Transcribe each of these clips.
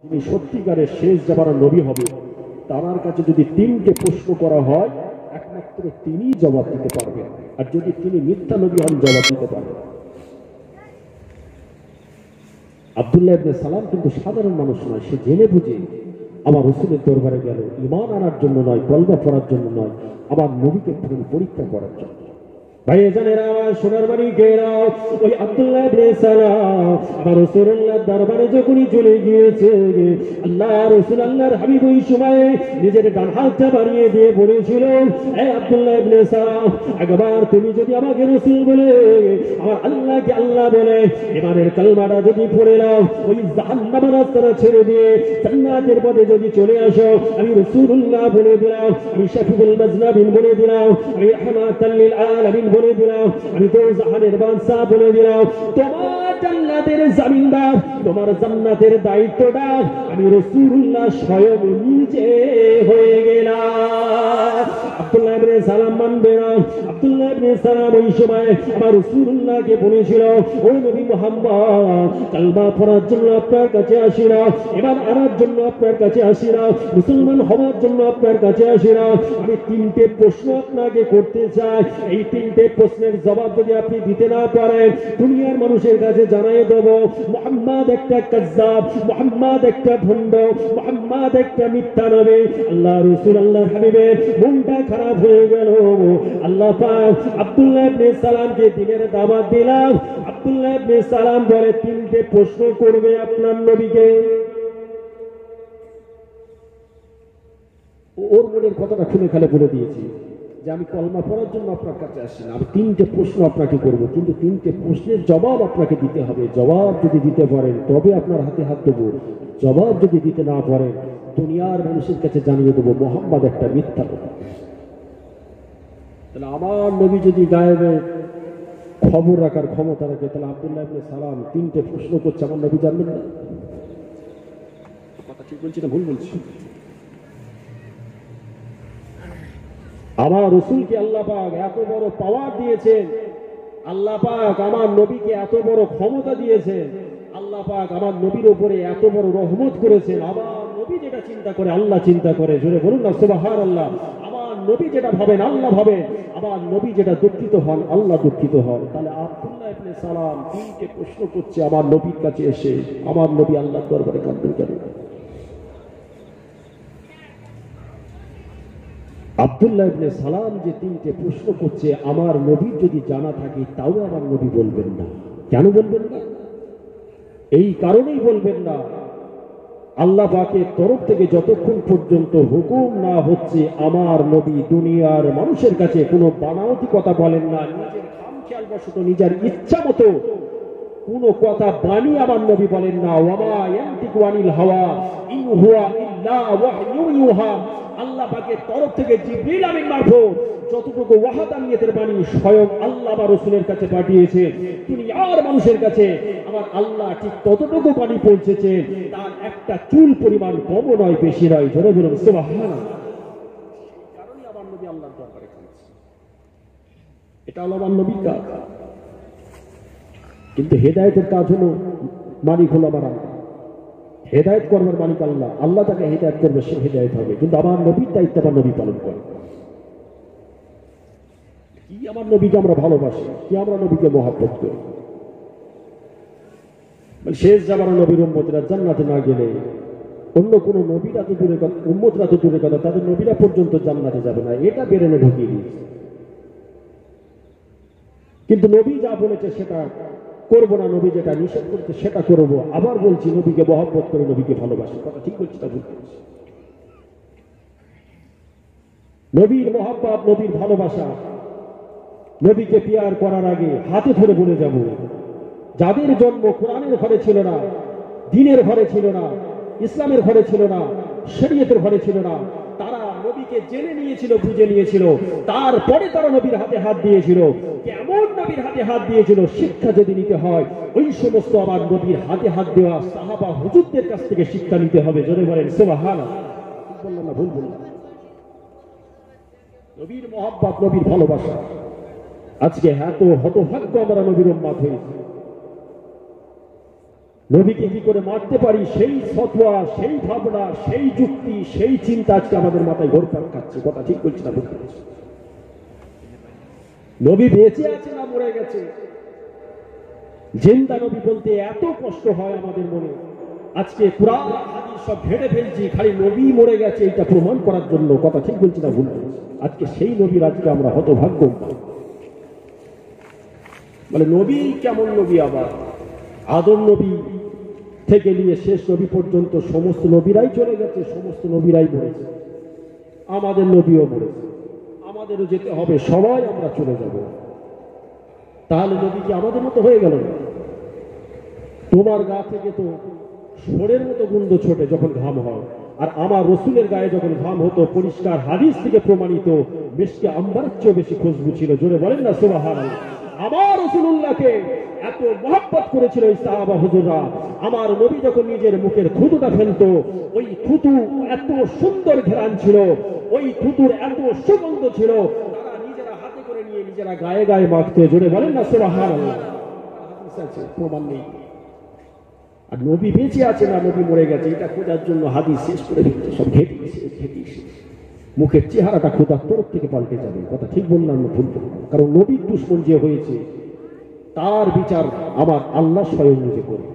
যিনি সত্যিকারের শেষ জামানার নবী হবে, তার কাছে যদি তিনটে প্রশ্ন করা হয় একমাত্র তিনি জবাব দিতে পারবেন, আর যদি তিনি মিথ্যা নবী হন জবাব দিতে পারবেন। আব্দুল্লাহ ইবনে সালাম কিন্তু সাধারণ মানুষ নয়, সে জেনে বুঝে আমার রাসূলের দরবারে গেল ঈমান আনার জন্য নয়, কলমা পড়ার জন্য নয়, আমার নবীকে পরীক্ষা করার জন্য। ভাইজানেরা, সোনার মানিকেরা, ওই আব্দুল্লাহ ইবনে সালাম আমার রাসূলুল্লাহর দরবারে যখনই চলে গিয়েছে, আল্লাহ রাসূল আল্লাহর হাবিব ওই সময়ে নিজের ডান হাতটা বাড়িয়ে দিয়ে বলেছিল, হে আব্দুল্লাহ ইবনে সালাম, একবার তুমি যদি আমাকে রাসূল বলে, আমার আল্লাহকে আল্লাহ বলে ইমানের কালমাটা যদি পড়ে নাও, ওই জাহান্নামের রাস্তাটা ছেড়ে দিয়ে জান্নাতের পথে যদি চলে আসো, আমি রাসূলুল্লাহ বলে দিলাম, আমি শাফিউল মাজনাবিন বলে দিলাম, আমি রাহমাতাল লিল আলামিন বলে দিলাম, আমি তো জাহানের বাদশা বলে দিলাম, তোমার জান্নাতের জমিনদার, তোমার জান্নাতের দায়িত্বটা আমি রাসূলুল্লাহ স্বয়ং নিজে হয়ে গেলাম। আব্দুল্লাহ ইবনে সালাম মানবে না। আব্দুল্লাহ ইবনে সালাম ওই সময় আমার রাসূলুল্লাহকে বলেছিল, ও নবী মুহাম্মদ, কালমা পড়ার জন্য আপনার কাছে আসি না, ঈমান আনার জন্য আপনার কাছে আসি না, মুসলমান হওয়ার জন্য আপনার কাছে আসি না, আমি তিনটে প্রশ্ন আপনাকে করতে চাই। এই তিনটে প্রশ্নের জবাব যদি আপনি দিতে না পারেন, দুনিয়ার মানুষের কাছে জানাই দেব মুহাম্মদ একটা কাযযাব, মুহাম্মদ একটা ভণ্ড, মুহাম্মদ একটা মিথ্যা নবী। আল্লাহ রাসূল আল্লাহর হাবিবের মনটা খারাপ হয়ে গেল। আল্লাহ পাক আব্দুল্লাহ ইবনে সালামকে দিনের দাওয়াত দিলাম। আব্দুল্লাহ ইবনে সালাম বলে তিনটে প্রশ্ন করবে আপনার নবীকে। ওর মনের কথাটা খুলে খালে বলে দিয়েছি যে আমি কলমা পড়ার জন্য আপনার কাছে আসি না, আমি তিনটে প্রশ্ন আপনাকে করব, কিন্তু তিনটে প্রশ্নের জবাব আপনাকে দিতে হবে। জবাব যদি দিতে পারেন তবে আপনার হাতে হাত দেবো, জবাব যদি দিতে না পারেন দুনিয়ার মানুষের কাছে জানিয়ে দেবো মুহাম্মদ একটা মিথ্যা কথা। তাহলে আমার নবী যদি গায়েবে খবর রাখার ক্ষমতা রাখে, তাহলে আব্দুল্লাহ ইবনে সালাম তিনটে প্রশ্ন করছে, আমার নবী জানবেন না? কথা ঠিক বলছি না ভুল বলছি? আমার রাসূলকে আল্লাহ পাক এত বড় পাওয়ার দিয়েছেন, আল্লাহ পাক আমার নবীকে এত বড় ক্ষমতা দিয়েছেন, আল্লাহ পাক আমার নবীর উপরে এত বড় রহমত করেছেন। আমার নবী যেটা চিন্তা করে আল্লাহ চিন্তা করে, জোরে বলুন না সুবহানাল্লাহ। আমার নবী যেটা ভাবেন আল্লাহ ভাবেন, আমার নবী যেটা দুঃখিত হন আল্লাহ দুঃখিত হন। তাহলে আব্দুল্লাহ ইবনে সালাম তিনটে প্রশ্ন করছে আমার নবীর কাছে এসে, আমার নবী আল্লাহর দরবারে কাঁদবেন কেন? আব্দুল্লাহ ইবনে সালাম যে তিনটে প্রশ্ন করছে, আমার নবীর যদি জানা থাকে তাও আমার নবী বলবেন না। কেন বলবেন না? এই কারণেই বলবেন না, আল্লাহ পাকের তরফ থেকে যতক্ষণ পর্যন্ত হুকুম না হচ্ছে আমার নবী দুনিয়ার মানুষের কাছে কোনো বানাওয়াতি কথা বলেন না, নিজের খামখেয়াল বশত নিজের ইচ্ছা মতো কোনো কথা বানিয়ে আমার নবী বলেন না। ওয়ামা ইয়ানতিকু আনিল হাওয়া ইন হুয়া ইল্লা ওয়াহয়ুন ইউহা। আল্লাহ পাকের তরফ থেকে জিবরিল আমিন মারফত যতটুকু ওয়াহদানিয়তের বাণী স্বয়ং আল্লাহ বা রাসূলের কাছে পাঠিয়েছে, দুনিয়ার মানুষের কাছে আমার আল্লাহ ঠিক ততটুকু বাণী পৌঁছেছে, তার একটা চুল পরিমাণ কম নয় বেশি নয়। জোরে বলুন সুবহানাল্লাহ। কারণে আমার নবী আল্লাহর দরবারে কাঁদছে, এটা হলো আমার নবীর কাজ। কিন্তু হেদায়েতের কাজ হলো মালিক হলো আমার আল্লাহ, হেদায়েত করবার মালিক আল্লাহ, আল্লাহ তাকে হেদায়েত করবে, সে হেদায়েত হবে। কিন্তু আমার নবীর দায়িত্ব আমার নবী পালন করে। কি আমার নবীকে আমরা ভালোবাসি, কি আমরা নবীকে মহব্বত করি। শেষ জামানার নবীর উম্মতরা জান্নাতে না গেলে অন্য কোন নবীরা তো দূরের কথা, উম্মতরা তো দূরের কথা, তাদের নবীরা পর্যন্ত জান্নাতে যাবে না, এটা বেরেনে ঢুকিয়ে দিয়েছে। কিন্তু নবী যা বলেছে সেটা করব না, নবী যেটা নিষেধ করছে সেটা করব। আবার বলছি নবীকে মহব্বত করে নবীকে ভালোবাসি। কথা ঠিক বলছি তা ভুল বলছি? নবীর মহব্বত, নবীর ভালোবাসা, নবীকে পিয়ার করার আগে হাতে ধরে বলে যাব, যাদের জন্ম কোরআনের ঘরে ছিল না, দ্বীনের ঘরে ছিল না, ইসলামের ঘরে ছিল না, শরীয়তের ঘরে ছিল না, তারা নবীকে জেনে নিয়েছিল, বুঝে নিয়েছিল, তারপরে তারা নবীর হাতে হাত দিয়েছিল। কেমন নবীর হাতে হাত দিয়েছিল শিক্ষা যদি নিতে হয়, ওই সমস্ত আমার নবীর হাতে হাত দেওয়া সাহাবা হুজুরদের কাছ থেকে শিক্ষা নিতে হবে। জোরে বলেন সুবহানাল্লাহ। বললাম না ভুল বললাম? নবীর মহব্বত, নবীর ভালোবাসা, আজকে এত হতভাগ্য আমরা নবীর উম্মত হয়েছি। নবীকে কি করে মারতে পারি সেই ফতোয়া, সেই ভাবনা, সেই যুক্তি, সেই চিন্তা আজকে আমাদের মাথায় ঘুরপাক খাচ্ছে। কথা ঠিক বলছি না? নবী বেঁচে আছে না মরে গেছে? জিন্দা নবী বলতে এত কষ্ট হয় আমাদের মনে। আজকে কুরআন হাদিস সব ঘেড়ে ফেলছি খালি নবী মরে গেছে এটা প্রমাণ করার জন্য। কথা ঠিক বলছি না ভুল? আজকে সেই নবীর আজকে আমরা হতভাগ্য। বলে নবী কেমন নবী? আবার আদম নবী থেকে নিয়ে শেষ নবী পর্যন্ত সমস্ত নবীরাই চলে গেছে, সমস্ত নবীরাই মরেছে, আমাদের নবীও মরেছে, আমাদেরও যেতে হবে, সবাই আমরা চলে যাব। তাহলে নবী কি আমাদের মতো হয়ে গেল? তোমার গা থেকে তো সরের মতো গন্ধ ছোটে যখন ঘাম হয়, আর আমার রসুলের গায়ে যখন ঘাম হতো পরিষ্কার হাদিস থেকে প্রমাণিত মিশকে আম্বারের চেয়ে বেশি খুশবু ছিল। জোরে বলেন না সুবহানাল্লাহ। আমার রাসূলুল্লাহকে এত মহব্বত করেছিল এই সাহাবা হুজুররা। আমার নবী যখন নিজের মুখের থুতুটা ফেলতো, ওই থুতু এত সুন্দর ঘ্রাণ ছিল, ওই থুতুর এত সুগন্ধ ছিল, তারা নিজেরা হাতে করে নিয়ে নিজেরা গায়ে গায়ে মাখতে। জোরে বলেন না সুবহানাল্লাহ। হাদিস আছে, প্রমাণ নেই। আর নবী বেঁচে আছে না নবী মরে গেছে এটা খোঁজার জন্য হাদিস শেষ করে দিচ্ছে, সব ঘেটিয়েছে। মুখের চেহারাটা খোদার তরফ থেকে পাল্টে যাবে। কথা ঠিক বললাম না ভুল? কারণ নবীর দুশমন যে হয়েছে তার বিচার আমার আল্লাহ স্বয়ং নিজে করে।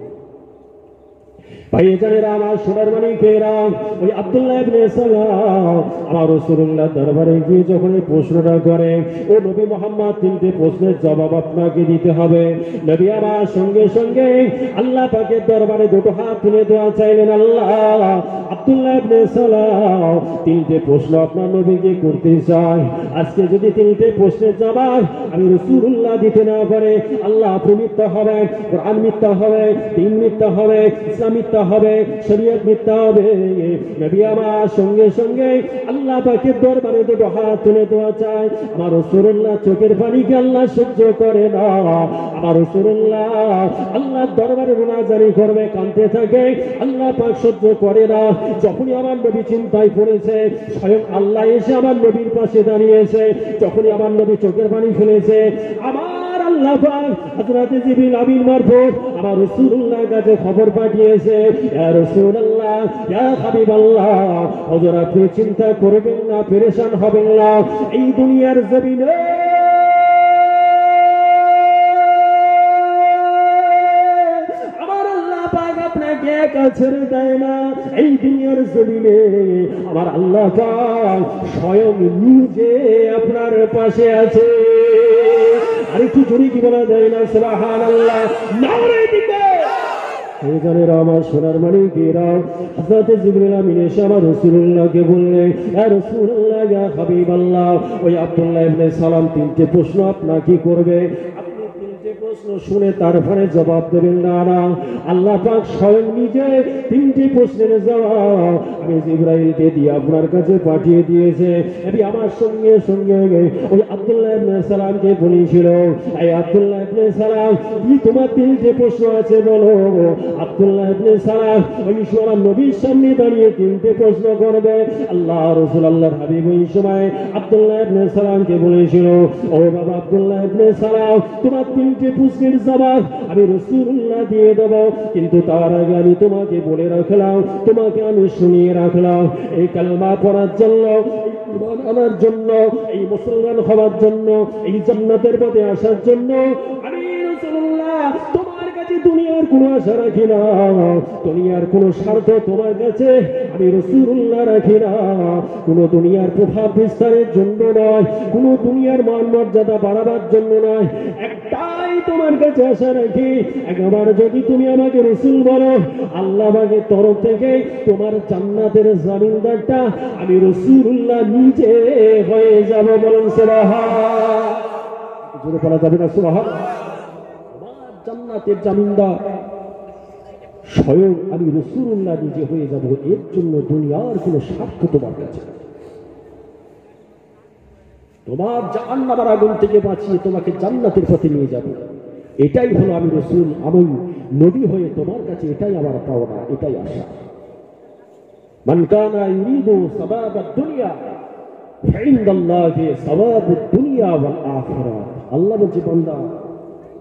ভাইজানেরা, আমার সোনার মানিকেরা, ওই আব্দুল্লাহ ইবনে সালাম আমার রাসূলুল্লাহ দরবারে গিয়ে যখন এই প্রশ্নটা করে, ও নবী মুহাম্মদ, তিনটে প্রশ্নের জবাব আপনাকে দিতে হবে। নবী আমার সঙ্গে সঙ্গে আল্লাহ পাকের দরবারে দুটো হাত তুলে দোয়া চাইলেন, আল্লাহ আব্দুল্লাহ ইবনে সালাম তিনটে প্রশ্ন আপনার নবীকে করতে চাই। আজকে যদি তিনটে প্রশ্নের জবাব আমি রাসূলুল্লাহ দিতে না পারে, আল্লাহ আপনি মিথ্যা হবে, কোরআন মিথ্যা হবে, দিন মিথ্যা হবে, ইসলাম মিথ্যা হবে, শরীয়ত মিথ্যা হবে। নবী আমার সঙ্গে সঙ্গে আল্লাহ পাকের দরবারে দুটো হাত তুলে দোয়া চায়। আমার রাসূলুল্লাহ চোখের পানিকে আল্লাহ সহ্য করে না। আমার রাসূলুল্লাহ আল্লাহর দরবারে মুনাজারি করবে, কাঁদতে থাকে, আল্লাহ পাক সহ্য করে না। যখনই আমার নবী চিন্তায় পড়েছে, স্বয়ং আল্লাহ এসে আমার নবীর পাশে দাঁড়িয়েছে। যখনই আমার নবী চোখের পানি ফেলেছে, আমার আল্লাহ পাক হযরত জিবরিল আমিন মারফত আমার রাসূলুল্লাহর কাছে খবর পাঠিয়েছে, ইয়া রাসূলুল্লাহ, ইয়া হাবিবাল্লাহ, হুজুর আপনি চিন্তা করবেন না, পেরেশান হবেন না। এই দুনিয়ার জমিনে আমার আল্লাহ পাক আপনাকে একা ছেড়ে দেয় না। এই দুনিয়ার জমিনে আমার আল্লাহ পাক স্বয়ং নিজে আপনার পাশে আছে। আর একটু জোরে কি বলা যায় না সুবহানাল্লাহ? নারে দিকে এখানে আমার সোনার মানিকেরা, হযরত জিবরিল আমিন এসে আমার রাসূলুল্লাহকে বললেন, ইয়া রাসূলুল্লাহ, ইয়া হাবিবাল্লাহ, ওই আব্দুল্লাহ ইবনে সালাম তিনটে প্রশ্ন আপনাকে করবে। আপনি তিনটে প্রশ্ন শুনে তারপরে জবাব দেবেন না। না, আল্লাহ পাক স্বয়ং নিজে তিনটি প্রশ্নের জবাব আমি জিবরাইলকে দিয়ে আপনার কাছে পাঠিয়ে দিয়েছে। আমি আমার সঙ্গে সঙ্গে ওই আব্দুল্লাহ ইবনে সালামকে বলেছিল, এই আব্দুল্লাহ ইবনে সালাম, কি তোমার তিনটে প্রশ্ন আছে বলো। আব্দুল্লাহ ইবনে সালাম ওই সময় নবীর সামনে দাঁড়িয়ে তিনটে প্রশ্ন করবে। আল্লাহ রাসূল আল্লাহর হাবিব ওই সময় আব্দুল্লাহ ইবনে সালামকে বলেছিল, ও বাবা আব্দুল্লাহ ইবনে সালাম, তোমার তিনটে প্রশ্নের জবাব আমি রাসূলুল্লাহ দিয়ে দেব, কিন্তু তার আগে আমি তোমাকে বলে রাখলাম, তোমাকে আমি শুনিয়ে রাখলাম, এই কালেমা পড়ার জন্য, ঈমান আনার জন্য, এই মুসলমান হওয়ার জন্য, এই জান্নাতের পথে আসার জন্য আমি রাসূলুল্লাহ তোমার কাছে দুনিয়ার কোনো আশা রাখি না, দুনিয়ার কোনো স্বার্থ তোমার কাছে আমি রাসূলুল্লাহ রাখি না, কোনো দুনিয়ার প্রভাব বিস্তারের জন্য নয়, কোনো দুনিয়ার মান মর্যাদা বাড়াবার জন্য নয়, একটাই তোমার কাছে আশা রাখি, একবার যদি তুমি আমাকে রাসূল বলো, আল্লাহ পাকের তরফ থেকে তোমার জান্নাতের জামিনদারটা আমি রাসূলুল্লাহ নিজে হয়ে যাব। বলেন সুবহানাল্লাহ। জোরে বলা যাবে না সুবহানাল্লাহ? আমার জান্নাতের জামিনদার স্বয়ং আমি রাসূলুল্লাহ নিজে হয়ে যাব। এর জন্য দুনিয়ার কোনো স্বার্থ তোমার কাছে, তোমার জাহান্নামের আগুন থেকে বাঁচিয়ে তোমাকে জান্নাতের পথে নিয়ে যাব, এটাই হলো আমি রাসূল, আমি নবী হয়ে তোমার কাছে এটাই আমার পাওনা, এটাই আশা। মান কানা ইউরিদু সাবাবাদ দুনিয়া ফাইন্দাল্লাহি সাবাবুদ দুনিয়া ওয়াল আখিরাহ। আল্লাহ বলছে, বান্দা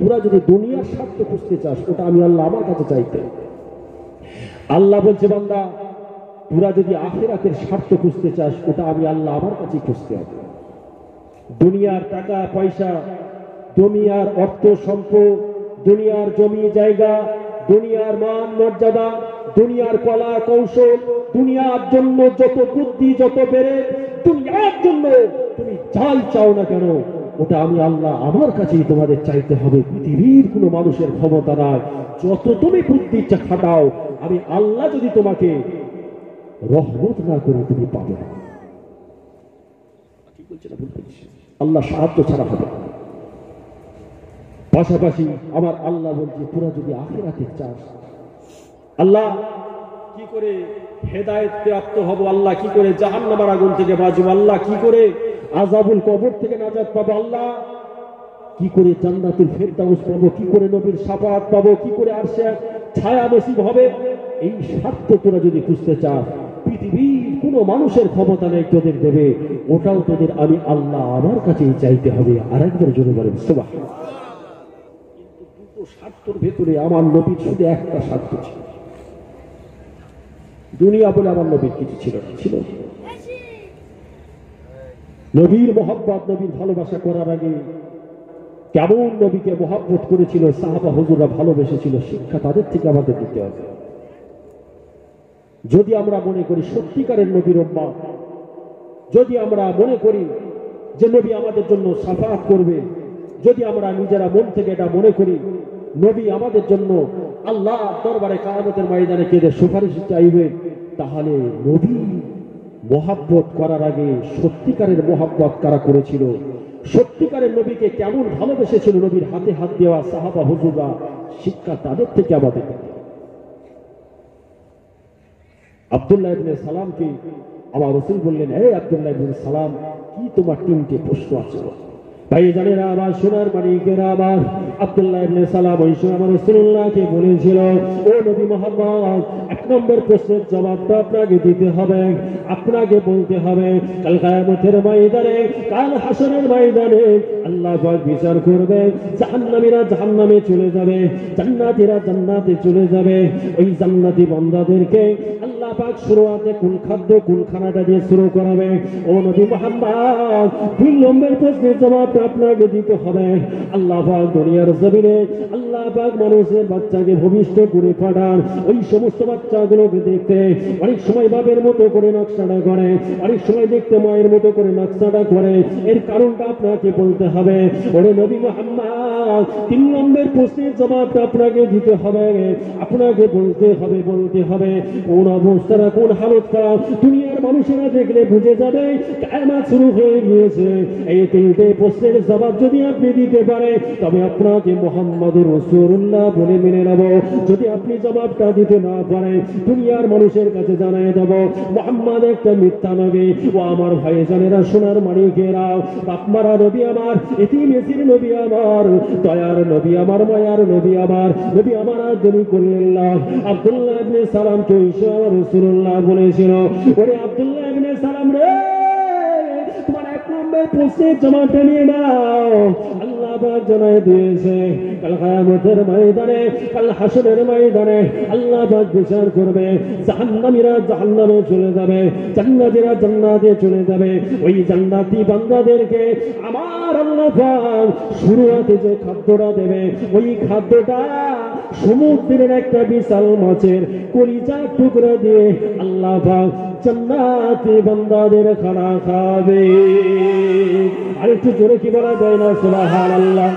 তোরা যদি দুনিয়ার স্বার্থ খুঁজতে চাস ওটা আমি আল্লাহ আমার কাছে চাইতে। আল্লাহ বলছে বান্দা তোরা যদি আখিরাতের স্বার্থ খুঁজতে চাস ওটা আমি আল্লাহ আমার কাছে খুঁজতে হবে। দুনিয়ার টাকা পয়সা, দুনিয়ার অর্থ সম্পদ, দুনিয়ার জমি জায়গা, দুনিয়ার মান মর্যাদা, দুনিয়ার কলা কৌশল, দুনিয়ার জন্য যত বুদ্ধি যত বেড়ে, দুনিয়ার জন্য তুমি যাই চাও না কেন ওটা আমি আল্লাহ আমার কাছেই তোমাদের চাইতে হবে। পৃথিবীর কোনো মানুষের ক্ষমতা নাই, যত তুমি বুদ্ধি খাটাও আমি আল্লাহ যদি তোমাকে রহমত না করে তুমি পাবে না। আল্লাহ সাহায্য ছাড়া হবে। পাশাপাশি আমার আল্লাহ বলছে তোরা যদি আখিরাতে চাস, আল্লাহ কি করে হেদায়েত প্রাপ্ত হব, আল্লাহ কি করে জাহান্নামের আগুন থেকে বাঁচব, আল্লাহ কি করে আযাবুল কবর থেকে নাজাত পাবো, আল্লাহ কি করে জান্নাতুল ফেরদাউস পাবো, কি করে নবীর শাফাআত পাবো, কি করে আরশের ছায়া নসিব হবে, এই স্বার্থ তোরা যদি খুঁজতে চাস পৃথিবীর কোনো মানুষের ক্ষমতা নেই তোদের দেবে, ওটাও তোদের আমি আল্লাহ আমার কাছেই চাইতে হবে। আরেকবার জোরে বলেন সুবহানাল্লাহ। কিন্তু দুটো স্বার্থের ভেতরে আমার নবীর শুধু একটা স্বার্থ ছিল, দুনিয়া বলে আমার নবীর কিছু ছিল না, ছিল নবীর মহব্বত, নবীর ভালোবাসা করার আগে কেমন নবীকে মহব্বত করেছিল সাহাবা হুজুররা ভালোবেসেছিল, শিক্ষা তাদের থেকে আমাদের দিতে হবে। যদি আমরা মনে করি সত্যিকারের নবীর উম্মত, যদি আমরা মনে করি যে নবী আমাদের জন্য শাফাআত করবে, যদি আমরা নিজেরা মন থেকে এটা মনে করি নবী আমাদের জন্য আল্লাহ দরবারে কিয়ামতের ময়দানে কেঁদে সুপারিশ চাইবে, তাহলে নবী মহব্বত করার আগে সত্যিকারের মহব্বত কারা করেছিল, সত্যিকারের নবীকে কেমন ভালোবেসেছিল নবীর হাতে হাত দেওয়া সাহাবা হুজুররা, শিক্ষা তাদের থেকে আমাদের। আব্দুল্লাহ ইবনে সালামকে আমার রাসূল বললেন, হে আব্দুল্লাহ ইবনে সালাম, কি তোমার তিনটে প্রশ্ন আছে? ভাই জানেরা আমার সোনার মানিকেরা আমার, আব্দুল্লাহ ইবনে সালাম ওই সময় আমার রাসূলুল্লাহকে বলেছিল, ও নবী মুহাম্মদ, এক নম্বর প্রশ্নের জবাবটা আপনাকে দিতে হবে, আপনাকে বলতে হবে কাল কিয়ামতের ময়দানে, কাল হাসরের ময়দানে আল্লাহ পাক বিচার করবে, জাহান্নামীরা জাহান্নামে চলে যাবে, জান্নাতীরা জান্নাতে চলে যাবে। ওই জান্নাতি বান্দাদেরকে আল্লাহ পাক শুরুতে কোন খাদ্য কোন খানাটা দিয়ে শুরু করাবে? ও নবী মুহাম্মদ, দুই নম্বর প্রশ্নের জবাব আপনাকে দিতে হবে। আল্লাহ পাক দুনিয়ার জমিনে আল্লাহ পাক মানুষের বাচ্চাকে ভূমিষ্ঠ করে পাঠান, ওই সমস্ত বাচ্চাগুলোকে দেখতে অনেক সময় বাপের মতো করে নকশাটা করে, অনেক সময় দেখতে মায়ের মতো করে নকশাটা করে, এর কারণটা আপনাকে বলতে হবে। ওরে নবী মুহাম্মদ, তিন নম্বর প্রশ্নের জবাবটা আপনাকে দিতে হবে, আপনাকে বলতে হবে কোন অবস্থাটা কোন হালতটা দুনিয়ার মানুষেরা দেখলে বুঝে যাবে কিয়ামত শুরু হয়ে গিয়েছে। এই তিনটে প্রশ্নের জবাব যদি আপনি দিতে পারে তবে আপনাকে মুহাম্মদুর রাসূলুল্লাহ বলে মেনে নেব। যদি আপনি জবাবটা দিতে না পারেন দুনিয়ার মানুষের কাছে জানিয়ে দেব মুহাম্মদ একটা মিথ্যা নবী। ও আমার ভাইজানেরা, সোনার মানিকেরা, বাপমারা নবী আমার, এতিম এতির নবী আমার, দয়ার নবী আমার, মায়ার নবী আমার, নবী আমার আদরি করলেন। আব্দুল্লাহ ইবনে সালামকে আমার রাসূলুল্লাহ বলেছিল, ওরে আব্দুল্লাহ ইবনে সালাম রে, তোমার এক নম্বর প্রশ্নের জবাবটা নিয়ে নাও। আল্লাহ পাক জানিয়ে দিয়েছে কাল কিয়ামতের ময়দানে, কাল হাসরের ময়দানে আল্লাহ পাক বিচার করবে, জাহান্নামীরা জাহান্নামে চলে যাবে, জান্নাতীরা জান্নাতে চলে যাবে। ওই জান্নাতি বান্দাদেরকে আমার আল্লাহ পাক শুরুতে যে খাদ্যটা দেবে, ওই খাদ্যটা সমুদ্রের একটা বিশাল মাছের কলিজার টুকরা দিয়ে আল্লাহ পাক জান্নাতি বান্দাদের খানা খাবে। আর একটু জোরে কি বলা যায় না সুবহানাল্লাহ।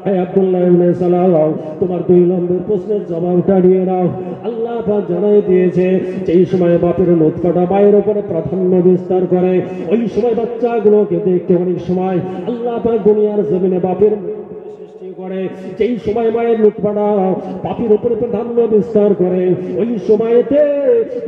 হে আব্দুল্লাহ ইবনে সালাম, তোমার দুই নম্বর প্রশ্নের জবাবটা নিয়ে নাও। আল্লাহ পাক জানাই দিয়েছে যেই সময় বাপের নুতফাটা মায়ের উপরে প্রাধান্য বিস্তার করে, ওই সময় বাচ্চাগুলোকে দেখতে অনেক সময় আল্লাহ পাক দুনিয়ার জমিনে বাপের করে, যেই সময় মায়ের নুতফাটা পাপির উপরে প্রাধান্য বিস্তার করে, ওই সময়তে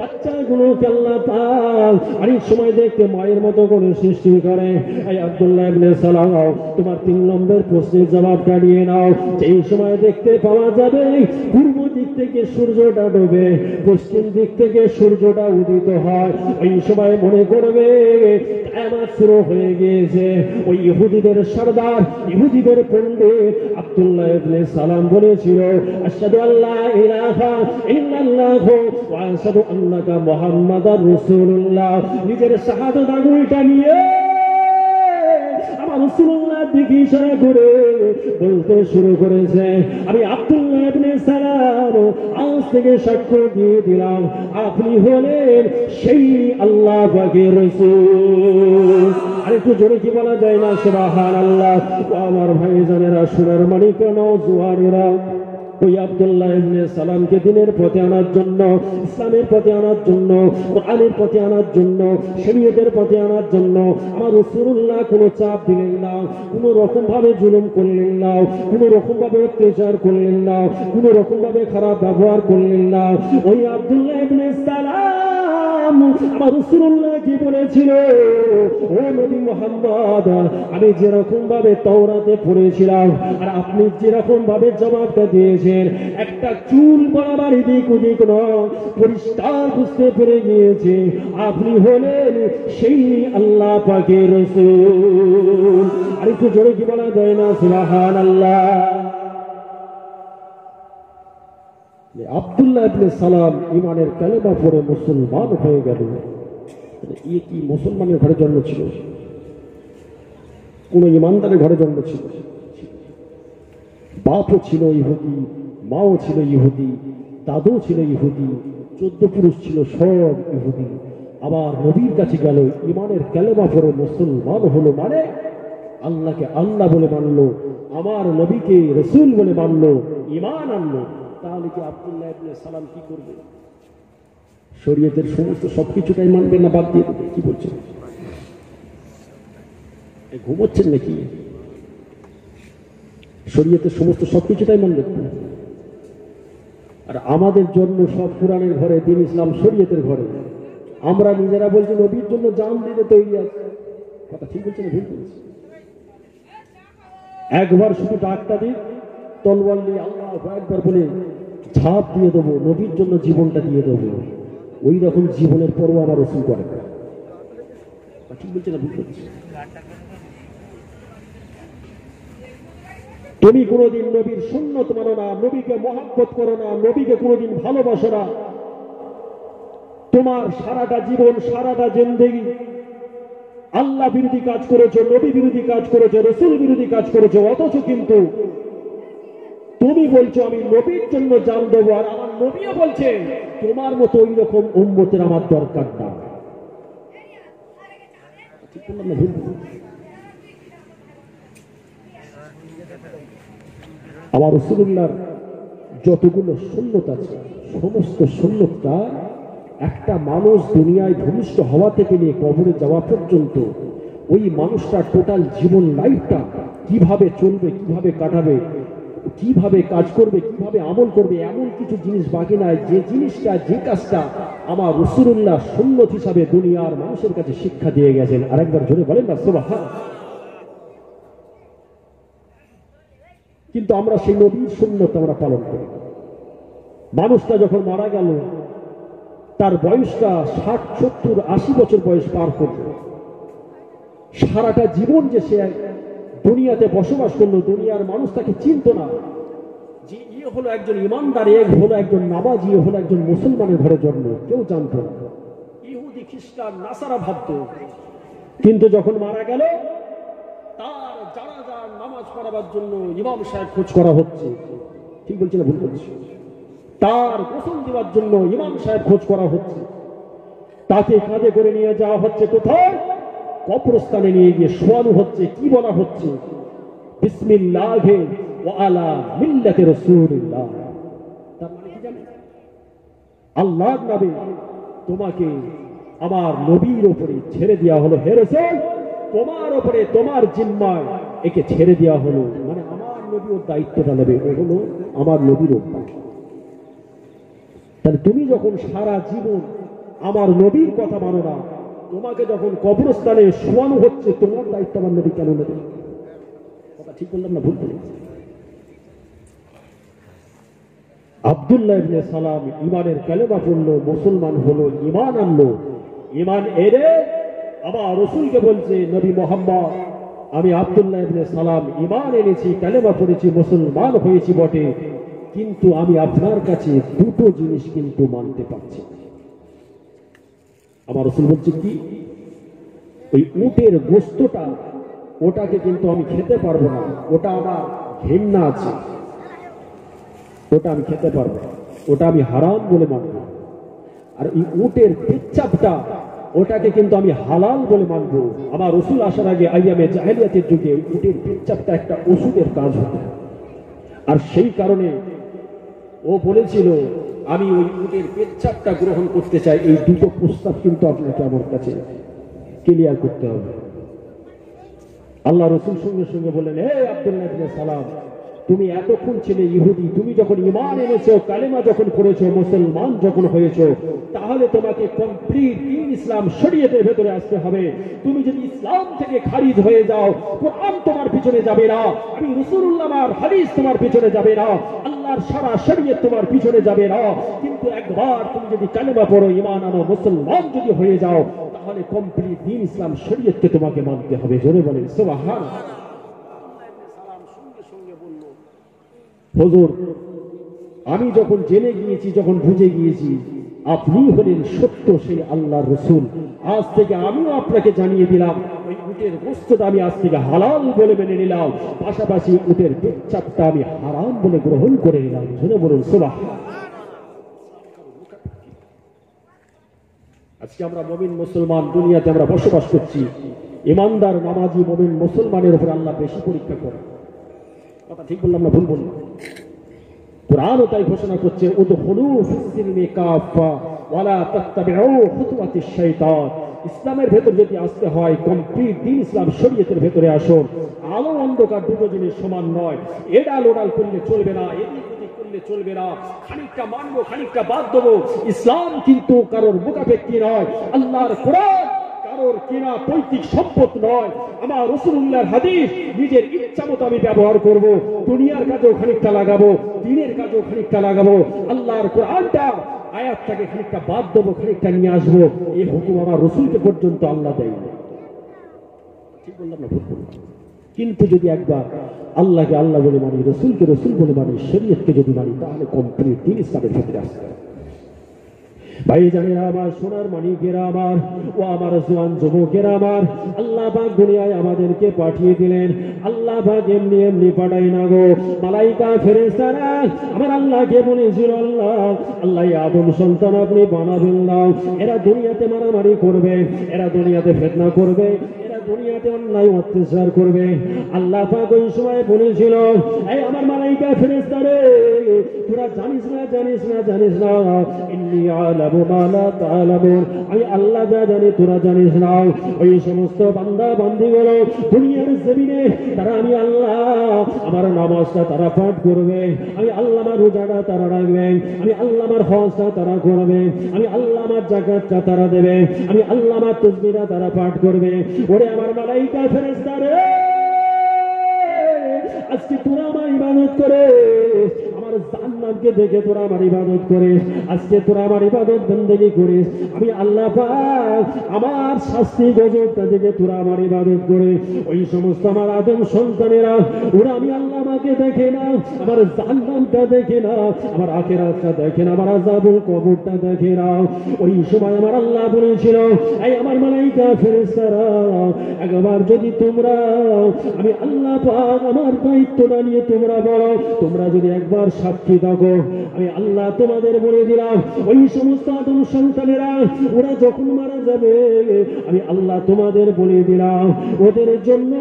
বাচ্চাগুলোকে আল্লাহ পাক অনেক সময় দেখতে মায়ের মতো করে সৃষ্টি করে। এই আব্দুল্লাহ ইবনে সালাম, তোমার তিন নম্বর প্রশ্নের জবাবটা নিয়ে নাও। যেই সময় দেখতে পাওয়া যাবে পূর্ব দিক থেকে সূর্যটা ডোবে, পশ্চিম দিক থেকে সূর্যটা উদিত হয়, ওই সময় মনে করবে কিয়ামত শুরু হয়ে গিয়েছে। ওই ইহুদিদের সরদার, ইহুদিদের পণ্ডিত আব্দুল্লাহ ইবনে সালাম বলেছিল, আশহাদু আল্লা ইলাহা ইল্লাল্লাহ ওয়া আশহাদু আন্নাকা মুহাম্মাদার রাসূলুল্লাহ। নিজের শাহাদাত আঙ্গুলটা নিয়ে আমার রাসূলুল্লাহ দিকে ইশারা করে বলতে শুরু করেছে, আমি আব্দুল্লাহ ইবনে সালাম আজ থেকে সাক্ষ্য দিয়ে দিলাম আপনি হলেন সেই আল্লাহ পাকের রাসূল। আর একটু জোরে কি বলা যায় না সুবহানাল্লাহ। আমার ভাইজানেরা, সোনার মানিক নওজোয়ানেরা, ওই আব্দুল্লাহ ইবনে সালামকে দিনের পথে আনার জন্য, ইসলামের পথে আনার জন্য, কোরআনের পথে আনার জন্য, শরীয়তের পথে আনার জন্য আমার রাসূলুল্লাহ কোনো চাপ দিলেন না, কোনো রকম ভাবে জুলুম করলেন না, কোনো রকম ভাবে অত্যাচার করলেন না, কোনো রকম ভাবে খারাপ ব্যবহার করলেন না। ওই আব্দুল্লাহ ইবনে সালাম আমার রাসূলুল্লাহ কি বলেছিল, ও নবী মুহাম্মদ, আমি যেরকম ভাবে তাওরাতে পড়েছিলাম আর আপনি যেরকম ভাবে জবাবটা দিয়েছেন, একটা চুল বরাবর এদিক ওদিক নয়, পরিষ্কার বুঝতে পেরে গিয়েছে আপনি হলেন সেই আল্লাহ পাকের রাসূল। আর একটু জোরে কি বলা যায় না সুবহানাল্লাহ। আব্দুল্লাহ ইবনে সালাম ঈমানের কালেমা পড়ে মুসলমান হয়ে গেল। এ কি মুসলমানের ঘরে জন্ম ছিল? কোন ঈমানদারের ঘরে জন্ম ছিল? বাপও ছিল ইহুদি, মাও ছিল ইহুদি, দাদু ছিল ইহুদি, 14 পুরুষ ছিল সব ইহুদি। আবার নবীর কাছে গেল, ঈমানের কালেমা পড়ে মুসলমান হলো, মানে আল্লাহকে আল্লাহ বলে মানলো, আমার নবীকে রাসূল বলে মানলো, ঈমান আনলো। তাহলে কি আব্দুল্লাহ ইবনে সালাম কি করবে? শরীয়তের সমস্ত সবকিছুটাই মানবে না বাদ দিয়ে দেবে? কি বলছেন? ঘুমোচ্ছেন নাকি? শরীয়তের সমস্ত সবকিছুটাই মানবে। আর আমাদের জন্য সব কোরআনের ঘরে, দ্বীন ইসলাম শরীয়তের ঘরে। আমরা নিজেরা বলছি নবীর জন্য জান দিতে তৈরি আছে। কথা ঠিক বলছে না ভুল বলছে? একবার শুধু ডাকটা দিই, তলওয়ার নিয়ে আল্লাহু আকবার বলে ঝাঁপ দিয়ে দেবো, নবীর জন্য জীবনটা দিয়ে দেবো। ওই রকম জীবনের পরও আমার রাসূল করে না। ঠিক বলছে না ভুল বলছে? তুমি কোনোদিন নবীর সুন্নত মানো না, নবীকে মহব্বত করো না, নবীকে কোনোদিন ভালোবাসো না, তোমার সারাটা জীবন, সারাটা জিন্দেগি আল্লাহ বিরোধী কাজ করেছো, নবী বিরোধী কাজ করেছো, রাসূল বিরোধী কাজ করেছো। অথচ কিন্তু তুমি বলছো আমি নবীর জন্য জান দেবো, আর আমার নবীও বলছে তোমার মতো ওই রকম উম্মতের আমার দরকার না। ঠিক বললাম না ভুল? আমার রাসূলুল্লাহর যতগুলো সুন্নত আছে, সমস্ত সুন্নতটা একটা মানুষ দুনিয়ায় ভূমিষ্ঠ হওয়া থেকে নিয়ে কবরে যাওয়া পর্যন্ত ওই মানুষটা টোটাল জীবন লাইফটা কিভাবে চলবে, কিভাবে কাটাবে, কিভাবে কাজ করবে, কিভাবে আমল করবে, এমন কিছু জিনিস বাকি নাই যে জিনিসটা, যে কাজটা আমার রাসূলুল্লাহ সুন্নত হিসাবে দুনিয়ার মানুষের কাছে শিক্ষা দিয়ে গেছেন। আরেকবার জোরে বলেন না সুবহানাল্লাহ। কিন্তু আমরা সেই নবীর সুন্নত আমরা পালন করি। মানুষটা যখন মারা গেল, তার বয়সটা 60, 70, 80 বছর বয়স পার করল। সারাটা জীবন যে সে দুনিয়াতে বসবাস করলো, দুনিয়ার মানুষ তাকে চিনত না যে ইয়ে হলো একজন ইমানদার, এ হলো একজন নামাজি, হলো একজন মুসলমানের ঘরে জন্ম, কেউ জানত না। ইহুদি, খ্রিস্টান, নাসারা ভাবত। কিন্তু যখন মারা গেল, তার জানাজার নামাজ পড়াবার জন্য ইমাম সাহেব খোঁজ করা হচ্ছে। ঠিক বলছি না ভুল বলছি? তার গোসল দেওয়ার জন্য ইমাম সাহেব খোঁজ করা হচ্ছে। তাকে কাঁধে করে নিয়ে যাওয়া হচ্ছে কোথায়? কবরস্থানে নিয়ে গিয়ে শোয়ানো হচ্ছে। কি বলা হচ্ছে? বিসমিল্লাহি ওয়া আলা মিল্লাতি রাসূলিল্লাহ। তার মানে কি জানেন? আল্লাহর নামে তোমাকে আমার নবীর উপরে ছেড়ে দেওয়া হলো। হে রাসূল, তোমার উপরে, তোমার জিম্মায় একে ছেড়ে দেওয়া হলো। মানে আমার নবী ওর দায়িত্বটা নেবে, ও হলো আমার নবীর উম্মত। তাহলে তুমি যখন সারা জীবন আমার নবীর কথা মানো না, তোমাকে যখন কবরস্থানে শোয়ানো হচ্ছে, তোমার দায়িত্ব আমার নবী কেন নেবে? কথা ঠিক বললাম না ভুল বললাম? আব্দুল্লাহ ইবনে সালাম ঈমানের কালেমা পড়লো, মুসলমান হলো, ঈমান আনলো। ঈমান এনে আবার রাসূলকে বলছে, নবী মুহাম্মদ আমি আব্দুল্লাহ ইবনে সালাম ঈমান এনেছি, কালেমা পড়েছি, মুসলমান হয়েছি বটে, কিন্তু আমি আপনার কাছে দুটো জিনিস কিন্তু মানতে পারছি না। আমার রাসূল বলছে কি, ওই উটের গোশতটা ওটাকে কিন্তু আমি খেতে পারবো না, ওটা আমার ঘৃণা আছে, ওটা আমি খেতে পারবো না, ওটা আমি হারাম বলে মানব। আর এই উটের পেচ্ছাপটা ওটাকে কিন্তু আমি হালাল বলে মানব। আমার রাসূল আসার আগে আইয়ামে জাহেলিয়াতের যুগে উটের পেচ্ছাপটা একটা ওষুধের কাজ হতো, আর সেই কারণে ও বলেছিল আমি ওই উটের পেচ্ছাপটা গ্রহণ করতে চাই। এই দুটো প্রস্তাব কিন্তু আপনাকে আমার কাছে ক্লিয়ার করতে হবে। আল্লাহ রাসূল সঙ্গে সঙ্গে বললেন, হে আব্দুল্লাহ ইবনে সালাম, তুমি এতক্ষণ ছিলে ইহুদি, তুমি যখন ঈমান এনেছো, কালেমা যখন পড়েছো, মুসলমান যখন হয়েছো, তাহলে তোমাকে কমপ্লিট দ্বীন ইসলাম শরীয়তের ভেতরে আসতে হবে। তুমি যদি ইসলাম থেকে খারিজ হয়ে যাও, কোরআন তোমার পিছনে যাবে না, আমি রাসূলুল্লাহর হাদিস তোমার পিছনে যাবে না, আল্লাহর সারা শরীয়ত তোমার পিছনে যাবে না। কিন্তু একবার তুমি যদি কালেমা পড়ো, ঈমান আনো, মুসলমান যদি হয়ে যাও, তাহলে কমপ্লিট দ্বীন ইসলাম শরীয়তকে তোমাকে মানতে হবে। জোরে বলেন সুবহানাল্লাহ। হুজুর, আমি যখন জেনে গিয়েছি, যখন বুঝে গিয়েছি আপনি হলেন সত্য সেই আল্লাহর রাসূল, আজ থেকে আমিও আপনাকে জানিয়ে দিলাম, ওই উটের গোশতটা আমি আজ থেকে হালাল বলে মেনে নিলাম, পাশাপাশি উটের পেচ্ছাপটা আমি হারাম বলে গ্রহণ করে নিলাম। শুনে বলুন সুবহানাল্লাহ। আজকে আমরা মুমিন মুসলমান দুনিয়াতে আমরা বসবাস করছি, ইমানদার নামাজি মুমিন মুসলমানের উপর আল্লাহ বেশি পরীক্ষা করে। কথা ঠিক বললাম না ভুল বললাম? কুরআনও তাই ঘোষণা করছে, উদখুলু ফিস-সিলমি কাফা ওয়ালা তাত্তাবিউ খুতুওয়াতিশ শাইতান। ইসলামের ভেতর যদি আসতে হয়, কমপ্লিট দ্বীন ইসলাম শরীয়তের ভেতরে আসুন। আলো অন্ধকার দুটো জিনিস সমান নয়, এডাল ওডাল করলে চলবে না, এদিক ওদিক করলে চলবে না, খানিকটা মানবো খানিকটা বাদ দেবো। ইসলাম কিন্তু কারোর মুখাপেক্ষী নয়, আল্লাহর কোরআন কারোর কিনা পৈতৃক সম্পদ নয়। আমার রাসূলুল্লাহর হাদিস নিজের ইচ্ছা মতো আমি ব্যবহার করব, দুনিয়ার কাজেও খানিকটা লাগাবো, দ্বীনের কাজেও খানিকটা লাগাবো, আল্লাহর কোরআনটা আয়াতটাকে খানিকটা বাদ দেবো, খানিকটা নিয়ে আসবো। এই হুকুম আমার রাসূলকে পর্যন্ত আল্লাহ দেয় না। ঠিক বললাম না ভুল বললাম? কিন্তু যদি একবার আল্লাহকে আল্লাহ বলে মানি, রাসূলকে রাসূল বলে মানি, শরীয়তকে যদি মানি, তাহলে কমপ্লিট দ্বীন ইসলামের ভেতরে আসতে হবে। ভাই জানেরা আমার, সোনার মানিকেরা আমার, ও আমার জওয়ান যুবকেরা আমার, আল্লাহ পাক দুনিয়ায় আমাদেরকে পাঠিয়ে দিলেন। আল্লাহ পাক এমনি এমনি পাঠাই না গো, মালাইকা ফেরেশতারা আমার আল্লাহকে বলেছিল, আল্লাহ আদম সন্তান আপনি বানাবেন না, এরা দুনিয়াতে মারামারি করবে, এরা দুনিয়াতে ফিতনা করবে, দুনিয়াতে অন্যায় অত্যাচার করবে। আল্লাহ পাক ওই সময় বলেছিল, এই আমার মালাইকা ফেরেশতারে, তোরা জানিস না জানিস না জানিস না, ইন্নী আ'লামু মা লা তা'লামুন, আমি আল্লাহ যা জানি তোরা জানিস না। ওই সমস্ত বান্দা বান্দীগুলো দুনিয়ার জমিনে তারা আমি আল্লাহ আমার নামাজটা তারা পাঠ করবে, আমি আল্লাহ আমার রোজাটা তারা রাখবে, আমি আল্লাহ আমার হজটা তারা করবে, আমি আল্লাহ আমার যাকাতটা তারা দেবে, আমি আল্লাহ আমার তাসবিহটা তারা পাঠ করবে। ওরে আমার মালাইকা ফেরেশতারে, আজকে তোরা আমার ইবাদত করে, আমার জান্নাতকে দেখে তোরা আমার ইবাদত করিস, আজকে তোরা আমার ইবাদত বন্দেগী করিস, আমি আল্লাহ পাক আমার শাস্তি গজবটা দেখে তোরা আমার ইবাদত করে। ওই সমস্ত আমার আদম সন্তানেরা, ওরা আমি আল্লাহ আমাকে দেখে না, আমার জান্নাতটা দেখে না, আমার আখিরাতটা দেখে না, আমার আযাবুল কবরটা দেখে না। ওই সময় আমার আল্লাহ বলেছিল, এই আমার মালাইকা ফেরেশতারা, একবার যদি তোমরা আমি আল্লাহ পাক আমার দায়িত্বটা নিয়ে তোমরা বলো, তোমরা যদি একবার সাক্ষী থাকো, আমি আল্লাহ তোমাদের বলে দিলাম, ওই সমস্ত আদম সন্তানেরা ওরা যখন মারা যাবে, আমি আল্লাহ তোমাদের বলে দিলাম, ওদের জন্য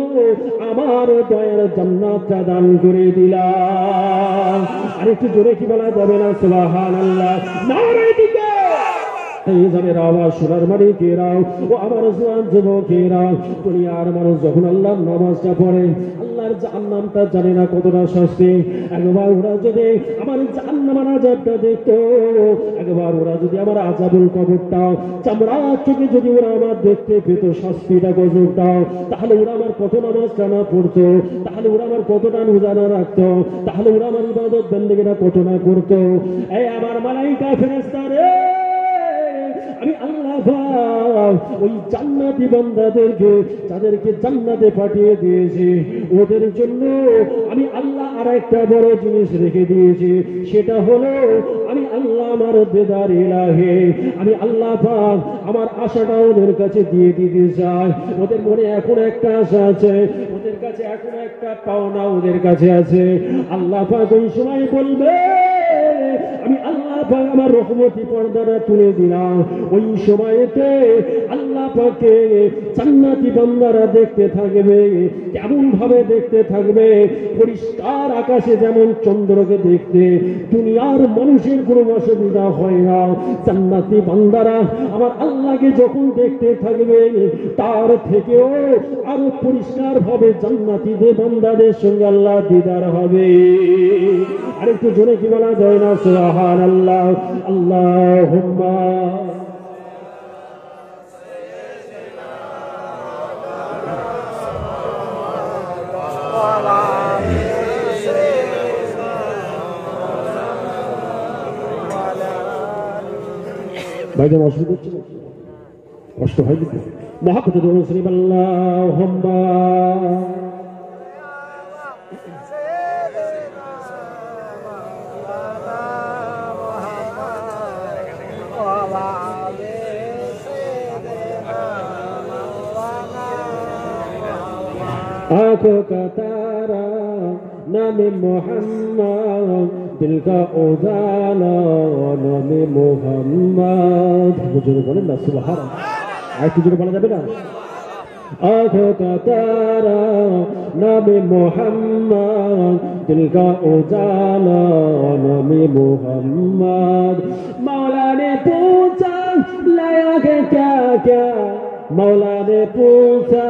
আমার দয়ার জান্নাতটা দান করে দিলাম। আর একটু জোরে কি বলা যাবে না? সুবহানাল্লাহ, নারে দিকে এই জানের আওয়াজ সোনার মানিকেরাও, ও আমার জওয়ান যুবকেরাও, দুনিয়ার মানুষ যখন আল্লাহর নামাজটা পড়ে, আল্লাহর জাহান্নামটা জানে না কতটা শাস্তি। একবার ওরা যদি আমার জাহান্নামের আযাবটা দেখতো, একবার ওরা যদি আমার আযাবুল কবরটা চামড়া চোখে যদি ওরা আমার দেখতে পেত, শাস্তিটা গজবটা, তাহলে ওরা আমার কত নামাজটা না পড়তো, তাহলে ওরা আমার কতটা রোজা না রাখতো, তাহলে ওরা আমার ইবাদত বন্দেগীটা কত না করতো। এই আমার মালাইকা ফেরেশতারে, আমি আল্লাহ পাক ওই জান্নাতি বান্দাদেরকে যাদেরকে জান্নাতে পাঠিয়ে দিয়েছি ওদের জন্য আমি আল্লাহ আর একটা বড় জিনিস রেখে দিয়েছি, সেটা হলো আমি আল্লাহ আমার দেদার ইলাহি, আমি আল্লাহ পাক আমার আশাটা ওদের কাছে দিয়ে দিতে চাই। ওদের মনে এখন একটা আশা আছে, ওদের কাছে এখন একটা পাওনা ওদের কাছে আছে। আল্লাহ পাক ওই সময় বলবে আমি আল্লাহ পাক আমার রহমতি পর্দাটা তুলে দিলাম। ওই সময়তে আল্লাহ পাককে জান্নাতি বান্দারা দেখতে থাকবে, কেমন ভাবে দেখতে থাকবে, পরিষ্কার আকাশে যেমন চন্দ্রকে দেখতে দুনিয়ার মানুষের কোনো অসুবিধা হয় না, জান্নাতি বান্দারা আমার আল্লাহকে যখন দেখতে থাকবে তার থেকেও আরো পরিষ্কার ভাবে জান্নাতীদের বান্দাদের সঙ্গে আল্লাহ দিদার হবে। আরেকটু জোরে কি বলা যায় না সুবহানাল্লাহ। আল্লাহুম্মা ভাইজান অসুবিধা হচ্ছে না, কষ্ট হয় না, মহাব্বতে দরুদ শরীফ আল্লাহুম্মা आँखों का तारा नामे मोहम्मद, दिल का उजाला नामे मोहम्मद। बुजुर्ग बोले ना सुभान अल्लाह, आज बुजुर्ग बोला जाबे ना। आँखों का तारा नामे मोहम्मद, दिल का उजाला नामे मोहम्मद। मौला ने पूछा लाया है क्या क्या, मौला ने पूछा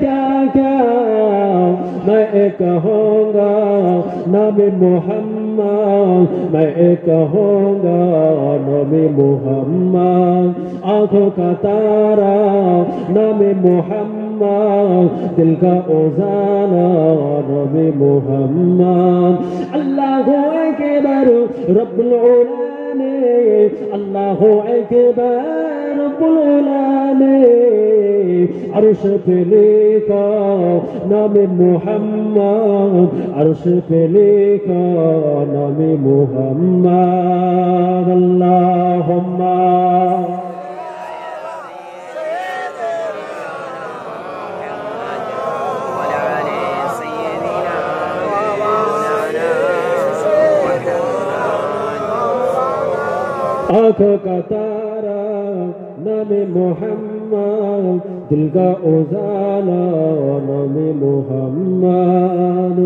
क्या क्या, मैं कहूँगा नामे मोहम्मद, मैं कहूँगा नामे मोहम्मद। आँखों का तारा नामे मोहम्मद, दिल का उजाला नामे मोहम्मद। अल्लाहु अकबर रब्बुल आलमीन, अल्लाहु अकबर रब्बुल आलमीन। अर्श पे लिखा नामे मोहम्मद, अर्श पे लिखा नामे मोहम्मद। अल्लाहुम्मा आँखों का तारा नामे मोहम्मद, दिल का उजाला नामे मोहम्मद।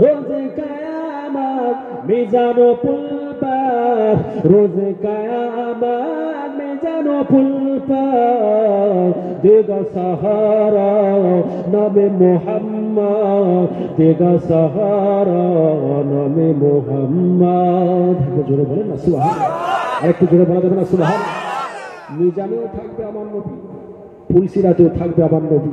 रोज़े क़यामत मीज़ानो पुल पर, रोज़े क़यामत मीज़ानो पुल पर देगा सहारा नामे मोहम्मद, देगा सहारा नामे मोहम्मद। जोरे बोले ना सुभान, আরেকটু জোরে বলা যাবে না সুবহান। মিজানেও থাকবে আমার নবী, পুলসিরাতেও থাকবে আমার নবী,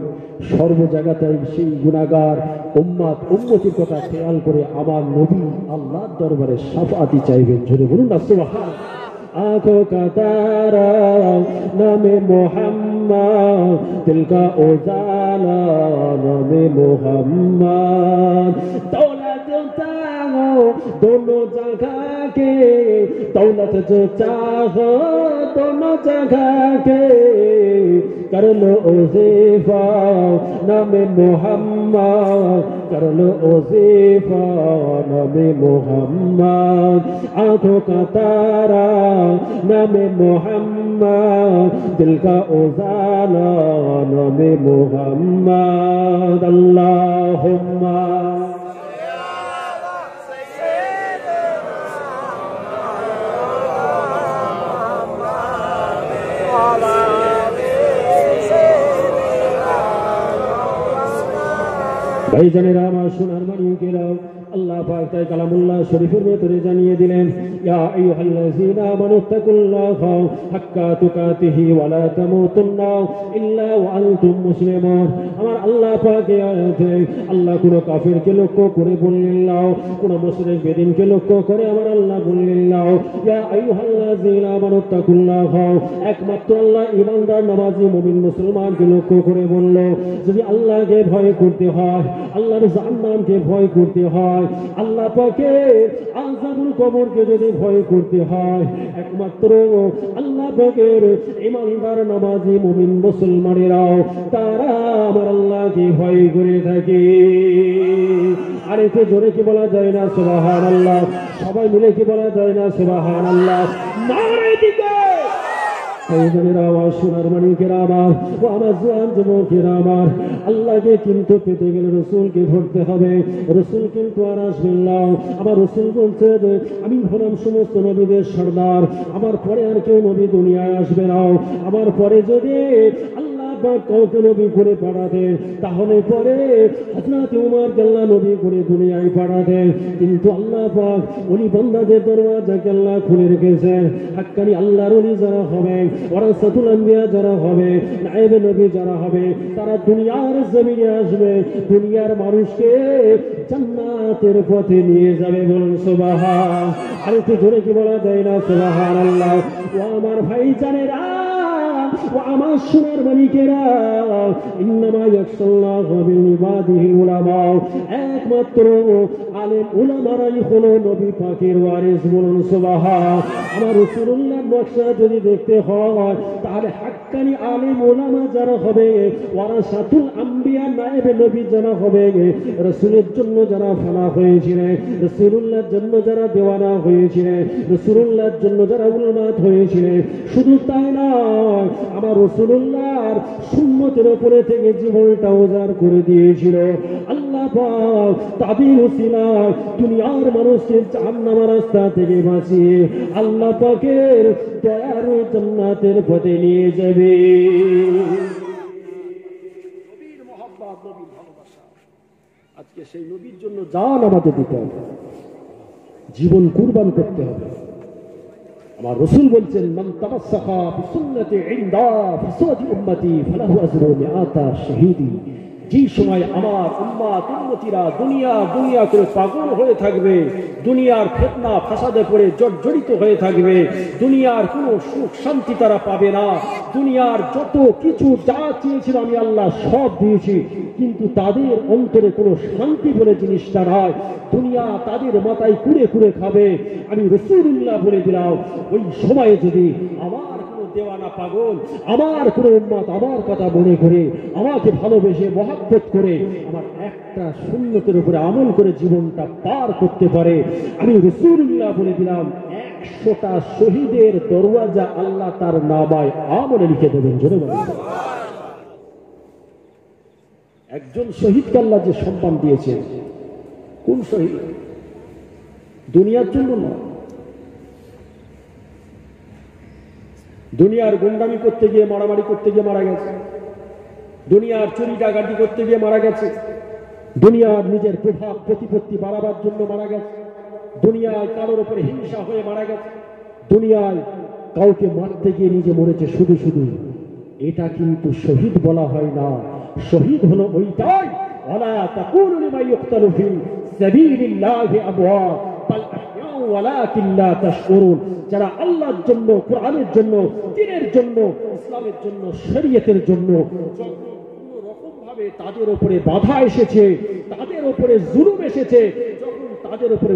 সর্ব জায়গাতেই সেই গুনাহগার উম্মত উম্মতির কথা খেয়াল করে আমার নবী আল্লাহর দরবারে শাফাআতি চাইবেন। জোরে বলুন না সুবহান। आँखों का तारा नामे मोहम्मद, दिल का उजाला नामे मोहम्मद। दौलत जो चाहो दोनों जगह के, दौलत जो चाहो दोनों जगह के, कर लो उज़ीफा नामे मोहम्मद, कर लो उज़ीफा नामे मोहम्मद। आँखों का तारा नामे मोहम्मद, दिल का उजाला नामे मोहम्मद। अल्लाहुम्मा भाईजानेरा আমার সোনার মানিকেরা আল্লাহ পাক তাই কালামুল্লাহ শরীফের ভেতরে জানিয়ে দিলেন, ইয়া আইয়ুহাল্লাযীনা আমানুত্তাকুল্লাহা হাক্কা তুকাতিহি ওয়া লা তামুতুন্না ইল্লা ওয়া আনতুম মুসলিমুন। আমার আল্লাহ পাক এই আয়াতে আল্লাহ কোন কাফিরকে লক্ষ্য করে বললেন না, কোন মুশরিক বেদিনকে লক্ষ্য করে আমার আল্লাহ বললেন না, ইয়া আইয়ুহাল্লাযীনা আমানুত্তাকুল্লাহা, একমাত্র আল্লাহ ঈমানদার নামাজি মুমিন মুসলমানকে লক্ষ্য করে বলল, যদি আল্লাহকে ভয় করতে হয়, আল্লাহর জান্নাতকে ভয় করতে হয়, আল্লাহ পাকের আযাবুল কবরকে যদি ভয় করতে হয়, একমাত্র আল্লাহ পাকের ঈমানদার নামাজি মুমিন মুসলমানেরাও তারা আমার আল্লাহকে ভয় করে থাকে। আর একটু জোরে কি বলা যায় না সুবহানাল্লাহ? সবাই মিলে কি বলা যায় না সুবহানাল্লাহ? নারে দিকে সোনার মানিকেরা আমার, ও আমার জোয়ান যুবকেরা আমার, আল্লাহকে কিন্তু পেতে গেলে রসুলকে ধরতে হবে। রসুল কিন্তু আর আসবেন না। আমার রসুল বলছে যে আমি হলাম সমস্ত নবীদের সর্দার, আমার পরে আর কেউ নবী দুনিয়ায় আসবে না। আমার পরে যদি কাউকে নবী করে পাঠাতেন তাহলে পরে হযরত উমরকে আল্লাহ নবী করে দুনিয়ায় পাঠাতেন, কিন্তু আল্লাহ পাক উনি বান্দাদের দরওয়াজাকে আল্লাহ খুলে রেখেছেন। হাক্কানি আল্লাহর ওলি যারা হবে, ওয়ারাসাতুল আম্বিয়া যারা হবে, নায়েবে নবী যারা হবে, তারা দুনিয়ার জমিনে আসবে, দুনিয়ার মানুষকে জান্নাতের পথে নিয়ে যাবে। বলুন সুবহান। আর একটু জোরে কি বলা যায় না সুবহানাল্লাহ? ও আমার ভাইজানেরা, ও আমার সোনার মানিকেরা, ইন্নামা ইয়াখশাল্লাহু মিন ইবাদিহিল উলামা, একমাত্র আলেম উলামারাই হলো নবী পাকের ওয়ারিস। বলুন সুবহান। আমার রাসূলুল্লাহর নকশা যদি দেখতে হয় তাহলে হাক্কানি আলেম উলামা যারা হবে, ওয়ারাসাতুল আম্বিয়া নায়েবে নবী যারা হবে, রাসূলের জন্য যারা ফানা হয়েছিলেন, রাসূলুল্লাহর জন্য যারা দেওয়ানা হয়েছিলেন, রাসূলুল্লাহর জন্য যারা উলামাত হয়েছিলেন, শুধু তাই নয়, আমার রাসূলুল্লাহর সুন্নতের উপরে থেকে জীবনটা উজাড় করে দিয়েছিল আল্লাহ পাক। তাদের ওসিলায় দুনিয়ার মানুষকে জাহান্নামের রাস্তা থেকে বাঁচিয়ে আল্লাহ পাকের দয়ার জান্নাতের পথে নিয়ে যাবে। নবীর মহব্বত, নবীর ভালোবাসা, আজকে সেই নবীর জন্য জান আমাদের দিতে হবে, জীবন কুরবান করতে হবে। আমার রাসূল বলছেন, মান তামাসসাকা বিসুন্নতি ইনদা ফাসাদি উম্মতি ফালাহু আজরু মিআতা শাহীদি। যে সময় আমার উম্মত উম্মতিরা দুনিয়া করে পাগল হয়ে থাকবে, দুনিয়ার ফিতনা ফাসাদে পড়ে জর্জরিত হয়ে থাকবে, দুনিয়ার কোনো সুখ শান্তি তারা পাবে না, দুনিয়ার যত কিছু যা চেয়েছিল আমি আল্লাহ সব দিয়েছি, কিন্তু তাদের অন্তরে কোনো শান্তি বলে জিনিসটা নয়, দুনিয়া তাদের মাথায় কুড়ে কুড়ে খাবে। আমি রাসূলুল্লাহ বলে দিলাম, ওই সময়ে যদি আমার দেওয়ানা পাগল, আমার কোনো উম্মত আমার কথা মনে করে, আমাকে ভালোবেসে মহব্বত করে আমার একটা সুন্নতের উপরে আমল করে জীবনটা পার করতে পারে, আমি রাসূলুল্লাহ বলে দিলাম 100টা শহীদের দরওয়াজা আল্লাহ তার নামায় আমলে লিখে দেবেন। জোরে বলুন। একজন শহীদকে আল্লাহ যে সম্মান দিয়েছে, কোন শহীদ? দুনিয়ার জন্য না, দুনিয়ার গুন্ডামি করতে গিয়ে, মারামারি করতে গিয়ে মারা গেছে, দুনিয়ার চুরি ডাকাতি করতে গিয়ে মারা গেছে, দুনিয়ার নিজের প্রভাব প্রতিপত্তি বাড়াবার জন্য মারা গেছে, দুনিয়ায় কারোর উপরে হিংসা হয়ে মারা গেছে, দুনিয়ায় কাউকে মারতে গিয়ে নিজে মরেছে শুধু শুধু, এটা কিন্তু শহীদ বলা হয় না। শহীদ হলো ওইটাই, ওয়ালা তাকুনু লিমান ইউকতালু ফি সাবিলিল্লাহি আমওয়াত বাল আহয়াউ ওয়ালাকিন লা তাশউরুন। যারা আল্লাহর জন্য, কোরআনের জন্য, দ্বীনের জন্য, ইসলামের জন্য, শরীয়তের জন্য কোনো রকম ভাবে তাদের উপরে বাধা এসেছে, তাদের উপরে জুলুম এসেছে, যখন তাদের উপরে